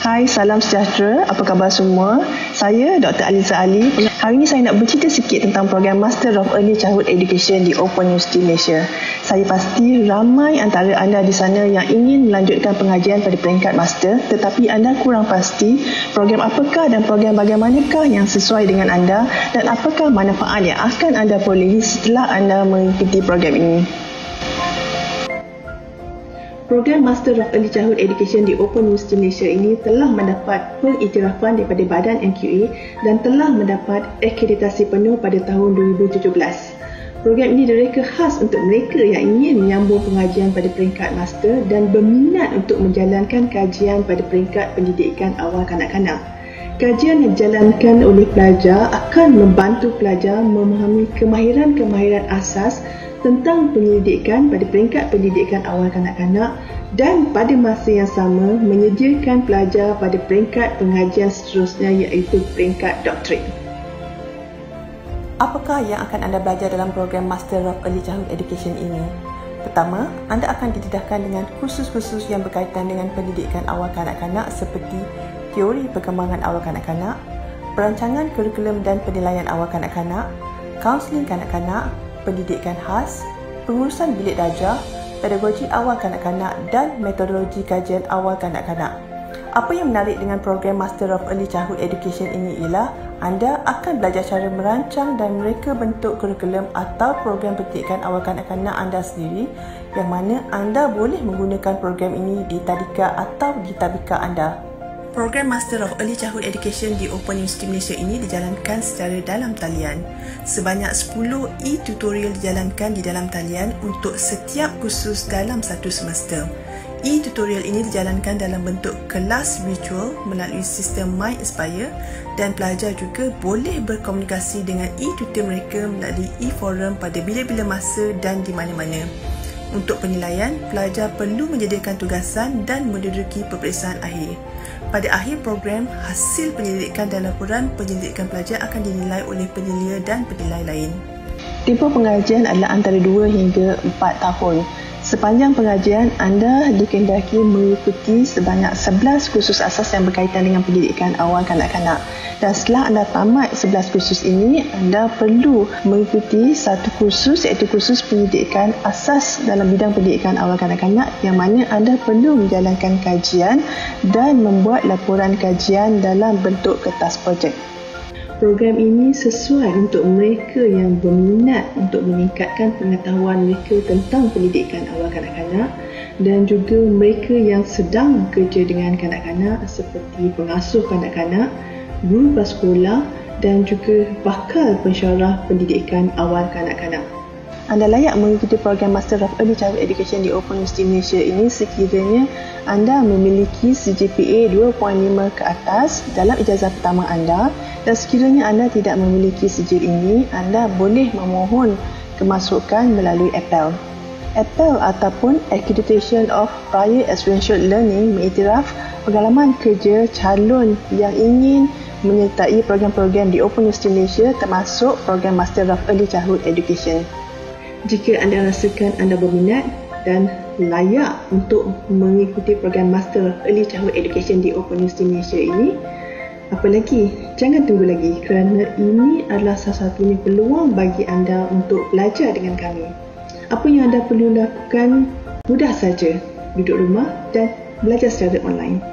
Hai, salam sejahtera. Apa khabar semua? Saya Dr. Aliza Ali. Hari ini saya nak bercerita sikit tentang program Master of Early Childhood Education di Open University Malaysia. Saya pasti ramai antara anda di sana yang ingin melanjutkan pengajian pada peringkat master, tetapi anda kurang pasti program apakah dan program bagaimanakah yang sesuai dengan anda dan apakah manfaat yang akan anda perolehi setelah anda mengikuti program ini. Program Master of Early Childhood Education di Open University Malaysia ini telah mendapat pengiktirafan daripada Badan NQA dan telah mendapat akreditasi penuh pada tahun 2017. Program ini direka khas untuk mereka yang ingin menyambung pengajian pada peringkat master dan berminat untuk menjalankan kajian pada peringkat pendidikan awal kanak-kanak. Kajian yang dijalankan oleh pelajar akan membantu pelajar memahami kemahiran-kemahiran asas tentang penyelidikan pada peringkat pendidikan awal kanak-kanak dan pada masa yang sama menyediakan pelajar pada peringkat pengajian seterusnya iaitu peringkat doktorat. Apakah yang akan anda belajar dalam program Master of Early Childhood Education ini? Pertama, anda akan didedahkan dengan kursus-kursus yang berkaitan dengan pendidikan awal kanak-kanak seperti teori perkembangan awal kanak-kanak, perancangan kurikulum dan penilaian awal kanak-kanak, kaunseling kanak-kanak, pendidikan khas, pengurusan bilik darjah, pedagogi awal kanak-kanak dan metodologi kajian awal kanak-kanak. Apa yang menarik dengan program Master of Early Childhood Education ini ialah anda akan belajar cara merancang dan mereka bentuk kurikulum atau program pendidikan awal kanak-kanak anda sendiri yang mana anda boleh menggunakan program ini di tadika atau di tabika anda. Program Master of Early Childhood Education di Open University Malaysia ini dijalankan secara dalam talian. Sebanyak 10 e-tutorial dijalankan di dalam talian untuk setiap kursus dalam satu semester. E-tutorial ini dijalankan dalam bentuk kelas virtual melalui sistem MyInspire dan pelajar juga boleh berkomunikasi dengan e-tutor mereka melalui e-forum pada bila-bila masa dan di mana-mana. Untuk penilaian, pelajar perlu menyediakan tugasan dan menduduki peperiksaan akhir. Pada akhir program, hasil penyelidikan dan laporan penyelidikan pelajar akan dinilai oleh penyelia dan penilai lain. Tempoh pengajian adalah antara 2 hingga 4 tahun. Sepanjang pengajian, anda dikehendaki mengikuti sebanyak 11 kursus asas yang berkaitan dengan pendidikan awal kanak-kanak. Dan setelah anda tamat 11 kursus ini, anda perlu mengikuti satu kursus iaitu kursus pendidikan asas dalam bidang pendidikan awal kanak-kanak yang mana anda perlu menjalankan kajian dan membuat laporan kajian dalam bentuk kertas projek. Program ini sesuai untuk mereka yang berminat untuk meningkatkan pengetahuan mereka tentang pendidikan awal kanak-kanak dan juga mereka yang sedang bekerja dengan kanak-kanak seperti pengasuh kanak-kanak, guru prasekolah dan juga bakal pensyarah pendidikan awal kanak-kanak. Anda layak mengikuti program Master of Early Childhood Education di Open University Malaysia ini sekiranya anda memiliki CGPA 2.5 ke atas dalam ijazah pertama anda dan sekiranya anda tidak memiliki sijil ini, anda boleh memohon kemasukan melalui APEL. APEL ataupun Accreditation of Prior Experiential Learning mengiktiraf pengalaman kerja calon yang ingin menyertai program-program di Open University Malaysia termasuk program Master of Early Childhood Education. Jika anda rasakan anda berminat dan layak untuk mengikuti program Master of Early Childhood Education di Open University Malaysia ini, apa lagi? Jangan tunggu lagi kerana ini adalah salah satunya peluang bagi anda untuk belajar dengan kami. Apa yang anda perlu lakukan mudah saja, duduk rumah dan belajar secara online.